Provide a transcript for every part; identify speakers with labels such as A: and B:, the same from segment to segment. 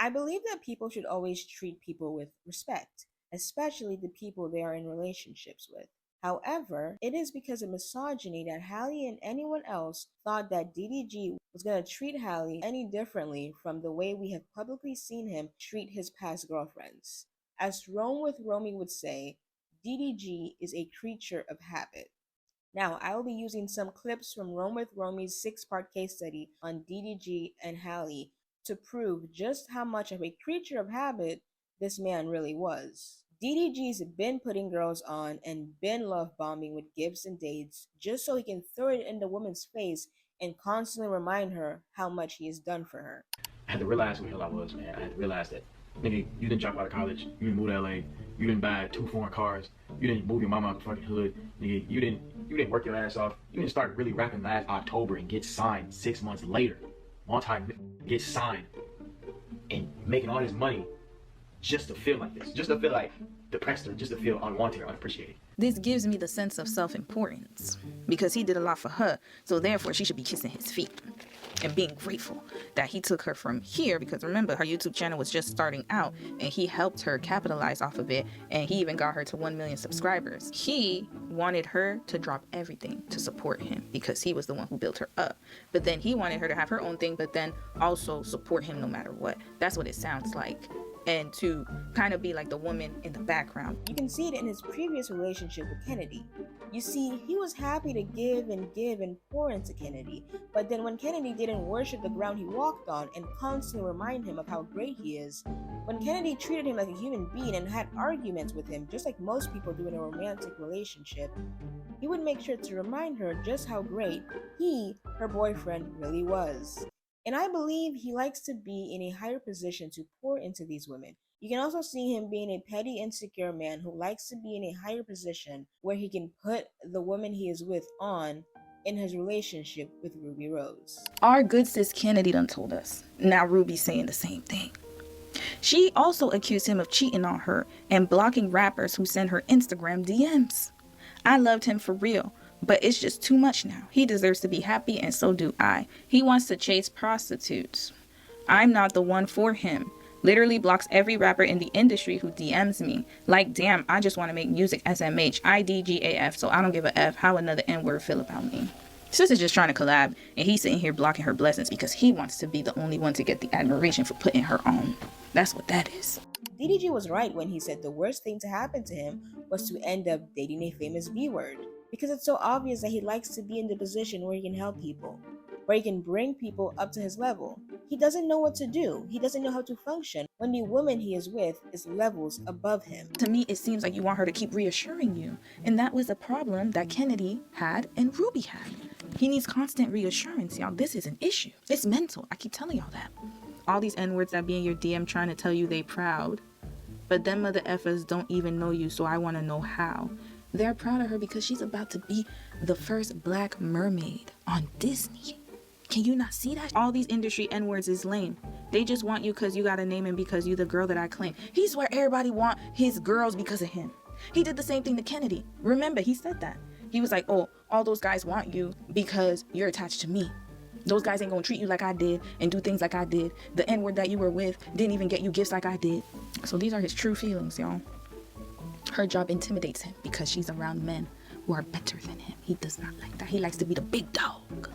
A: I believe that people should always treat people with respect, especially the people they are in relationships with. However, it is because of misogyny that Hallie and anyone else thought that DDG was going to treat Hallie any differently from the way we have publicly seen him treat his past girlfriends. As Rome with Romy would say, DDG is a creature of habit. Now, I will be using some clips from Rome with Romy's 6-part case study on DDG and Hallie to prove just how much of a creature of habit this man really was. DDG's been putting girls on and been love bombing with gifts and dates just so he can throw it in the woman's face and constantly remind her how much he has done for her.
B: I had to realize who the hell I was, man. I had to realize that, nigga, you didn't drop out of college, you didn't move to LA, you didn't buy 2 foreign cars, you didn't move your mama out the fucking hood, nigga, you didn't work your ass off, you didn't start really rapping last October and get signed 6 months later. Get signed and making all this money just to feel like this, just to feel like depressed or just to feel unwanted or unappreciated.
C: This gives me the sense of self-importance because he did a lot for her, so therefore she should be kissing his feet and being grateful that he took her from here, because remember, her YouTube channel was just starting out and he helped her capitalize off of it, and he even got her to 1 million subscribers. He wanted her to drop everything to support him because he was the one who built her up, but then he wanted her to have her own thing but then also support him no matter what. That's what it sounds like, and to kind of be like the woman in the background.
A: You can see it in his previous relationship with Kennedy. You see, he was happy to give and pour into Kennedy, but then when Kennedy didn't worship the ground he walked on and constantly remind him of how great he is, when Kennedy treated him like a human being and had arguments with him, just like most people do in a romantic relationship, he would make sure to remind her just how great he, her boyfriend, really was. And I believe he likes to be in a higher position to pour into these women. You can also see him being a petty, insecure man who likes to be in a higher position where he can put the woman he is with on in his relationship with Ruby Rose.
C: Our good sis Kennedy done told us. Now Ruby's saying the same thing. She also accused him of cheating on her and blocking rappers who send her Instagram DMs. I loved him for real, but it's just too much now. He deserves to be happy, and so do I. He wants to chase prostitutes. I'm not the one for him. Literally blocks every rapper in the industry who DMs me. Like, damn, I just want to make music SMH, IDGAF, so I don't give a F how another N-word feel about me. Sis is just trying to collab, and he's sitting here blocking her blessings because he wants to be the only one to get the admiration for putting her on. That's what that is.
A: DDG was right when he said the worst thing to happen to him was to end up dating a famous B-word, because it's so obvious that he likes to be in the position where he can help people, where he can bring people up to his level. He doesn't know what to do. He doesn't know how to function when the woman he is with is levels above him.
C: To me, it seems like you want her to keep reassuring you, and that was a problem that Kennedy had and Ruby had. He needs constant reassurance, y'all. This is an issue. It's mental. I keep telling y'all that. All these N-words that be in your DM trying to tell you they proud, but them mother effers don't even know you, so I want to know how. They're proud of her because she's about to be the first black mermaid on Disney. Can you not see that? All these industry N-words is lame. They just want you because you got a name and because you the girl that I claim. He swear everybody want his girls because of him. He did the same thing to Kennedy. Remember, he said that. He was like, oh, all those guys want you because you're attached to me. Those guys ain't gonna treat you like I did and do things like I did. The N-word that you were with didn't even get you gifts like I did. So these are his true feelings, y'all. Her job intimidates him because she's around men who are better than him. He does not like that. He likes to be the big dog.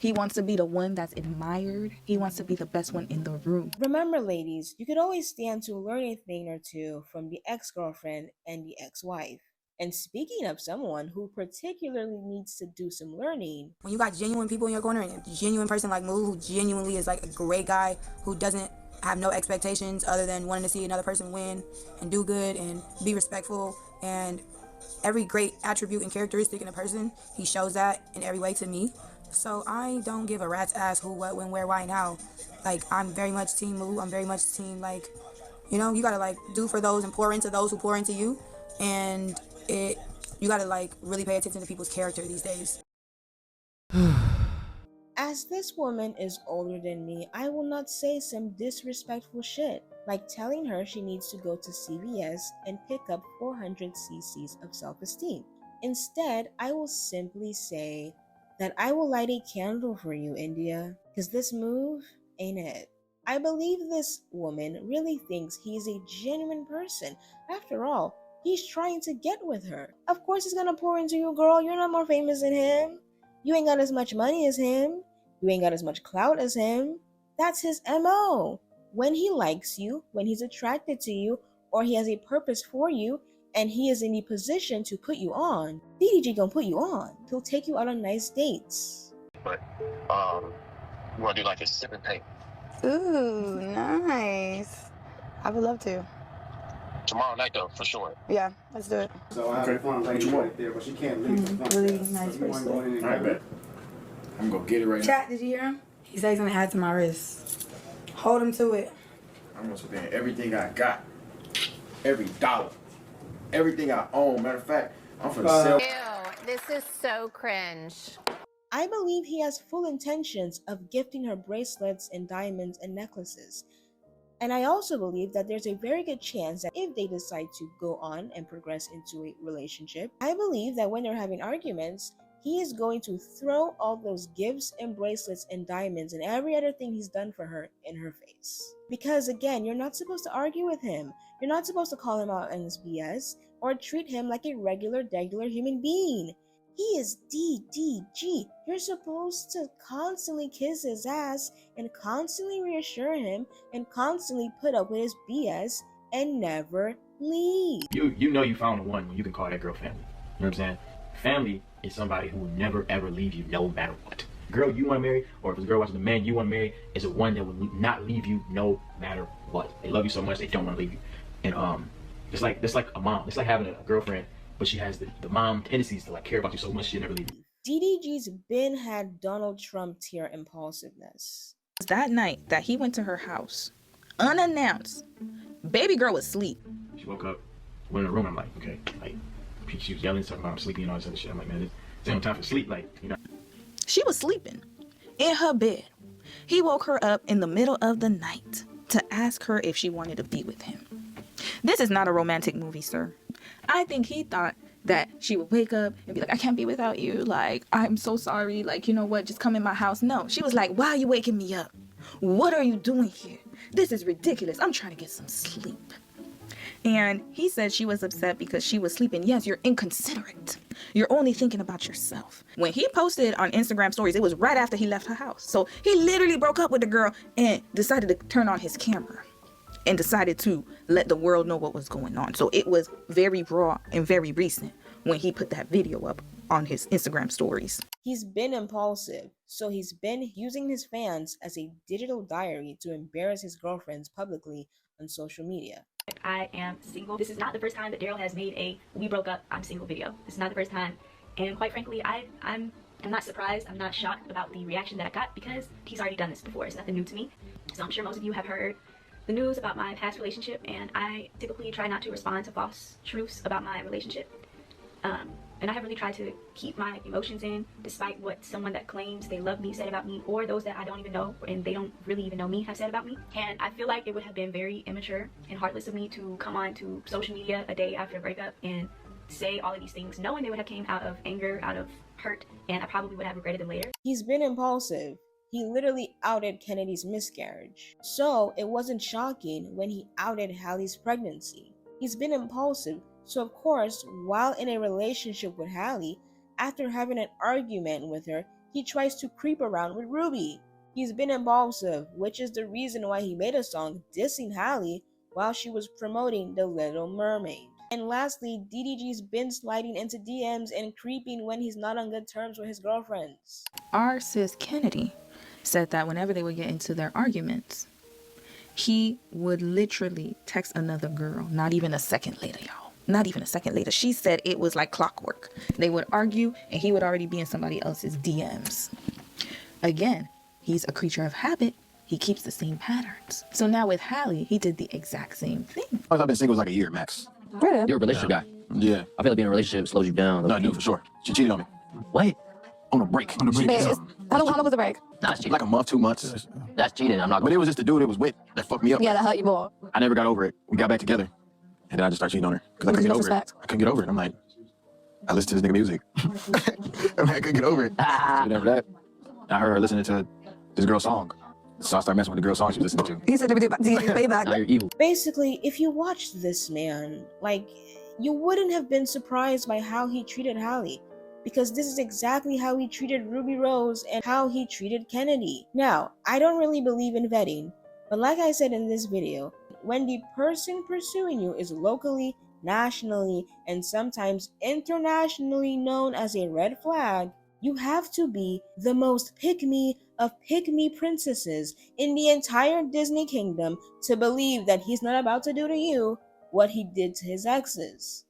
C: He wants to be the one that's admired. He wants to be the best one in the room.
A: Remember, ladies, you could always stand to learn a thing or two from the ex-girlfriend and the ex-wife. And speaking of someone who particularly needs to do some learning,
D: when you got genuine people in your corner and a genuine person like Moo, who genuinely is like a great guy, who doesn't have no expectations other than wanting to see another person win and do good and be respectful, and every great attribute and characteristic in a person, he shows that in every way to me. So I don't give a rat's ass who, what, when, where, why, and how. Like, I'm very much team Moo. I'm very much team, like, you know, you gotta like do for those and pour into those who pour into you, and you gotta like really pay attention to people's character these days.
A: as this woman is older than me, I will not say some disrespectful shit, like telling her she needs to go to CVS and pick up 400 cc's of self-esteem. Instead, I will simply say that I will light a candle for you, India, because this move ain't it. I believe this woman really thinks he's a genuine person. After all, he's trying to get with her. Of course he's gonna pour into you, girl. You're not more famous than him. You ain't got as much money as him. You ain't got as much clout as him. That's his MO. When he likes you, when he's attracted to you, or he has a purpose for you, and he is in the position to put you on, DDG gonna put you on. He'll take you out on nice dates.
E: But we want to do like a sip and pay.
D: Ooh, nice. I would love to.
E: Tomorrow night though, for sure.
D: Yeah, let's do it.
F: So I have a fun lady right there, but she can't leave.
D: Really nice
F: So you wanna go ahead and-
B: All right, bet. I'm gonna get it right now.
D: Chat, did you hear him? He said he's gonna add to my wrist. Hold him to it.
B: I'm gonna spend everything I got, every dollar, everything I own. Matter of fact, I'm gonna sell.
G: Ew, this is so cringe.
A: I believe he has full intentions of gifting her bracelets and diamonds and necklaces. And I also believe that there's a very good chance that if they decide to go on and progress into a relationship, I believe that when they're having arguments, he is going to throw all those gifts and bracelets and diamonds and every other thing he's done for her in her face. Because again, you're not supposed to argue with him. You're not supposed to call him out on his BS or treat him like a regular human being. He is DDG. You're supposed to constantly kiss his ass and constantly reassure him and constantly put up with his BS and never leave.
B: You know you found the one when you can call that girl family. You know what I'm saying? Family is somebody who will never ever leave you no matter what. Girl you want to marry, or if it's a girl watching the man you want to marry, is a one that will not leave you no matter what. They love you so much they don't want to leave you. And it's like a mom. It's like having a girlfriend, but she has the mom tendencies to like care about you so much she'll never leave you.
A: DDG's been had Donald Trump tier impulsiveness.
C: That night that he went to her house, unannounced, baby girl was asleep.
B: She woke up, went in the room. I'm like, okay, like she was yelling, talking about I'm sleepy and all this other shit. I'm like, man, this ain't no time for sleep. Like, you know.
C: She was sleeping in her bed. He woke her up in the middle of the night to ask her if she wanted to be with him. This is not a romantic movie, sir. I think he thought that she would wake up and be like, I can't be without you. Like, I'm so sorry. Like, you know what? Just come in my house. No, she was like, why are you waking me up? What are you doing here? This is ridiculous. I'm trying to get some sleep. And he said she was upset because she was sleeping. Yes, you're inconsiderate. You're only thinking about yourself. When he posted on Instagram stories, it was right after he left her house. So he literally broke up with the girl and decided to turn on his camera and decided to let the world know what was going on. So it was very raw and very recent when he put that video up on his Instagram stories.
A: He's been impulsive, so he's been using his fans as a digital diary to embarrass his girlfriends publicly on social media.
H: I am single. This is not the first time that Daryl has made a "we broke up, I'm single" video. This is not the first time, and quite frankly, I'm not surprised. I'm not shocked about the reaction that I got because he's already done this before. It's nothing new to me. So I'm sure most of you have heard the news about my past relationship, and I typically try not to respond to false truths about my relationship. And I have really tried to keep my emotions in, despite what someone that claims they love me said about me, or those that I don't even know and they don't really even know me have said about me. And I feel like it would have been very immature and heartless of me to come on to social media a day after a breakup and say all of these things, knowing they would have came out of anger, out of hurt, and I probably would have regretted them later.
A: He's been impulsive. He literally outed Kennedy's miscarriage. So it wasn't shocking when he outed Hallie's pregnancy. He's been impulsive. So of course, while in a relationship with Hallie, after having an argument with her, he tries to creep around with Ruby. He's been impulsive, which is the reason why he made a song dissing Hallie while she was promoting The Little Mermaid. And lastly, DDG's been sliding into DMs and creeping when he's not on good terms with his girlfriends.
C: Our sis Kennedy said that whenever they would get into their arguments, he would literally text another girl, not even a second later, y'all. Not even a second later. She said it was like clockwork. They would argue and he would already be in somebody else's DMs. Again, he's a creature of habit. He keeps the same patterns. So now with Hallie, he did the exact same thing.
F: I've been single like a year max.
I: You're a relationship guy.
F: Yeah.
I: I feel like being in a relationship slows you down.
F: No, I do for sure. She cheated on me.
I: What?
F: On a break. On a break.
J: How long was the break?
I: That's cheating.
F: Like a month, 2 months.
I: That's cheating. I'm not
F: But
I: going
F: it was just the dude it was with that fucked me up.
J: Yeah, that hurt you more.
F: I never got over it. We got back together. And then I just started cheating on her. Because I couldn't get over it. I couldn't get over it. I'm like, I listen to this nigga music. I couldn't get over it. Whatever that. I heard her listening to this girl's song. So I started messing with the girl's song she was listening to.
D: He said to me, payback.
I: Now you're evil.
A: Basically, if you watched this man, like, you wouldn't have been surprised by how he treated Hallie, because this is exactly how he treated Ruby Rose and how he treated Kennedy. Now, I don't really believe in vetting, but like I said in this video, when the person pursuing you is locally, nationally, and sometimes internationally known as a red flag, you have to be the most pick-me of pick-me princesses in the entire Disney kingdom to believe that he's not about to do to you what he did to his exes.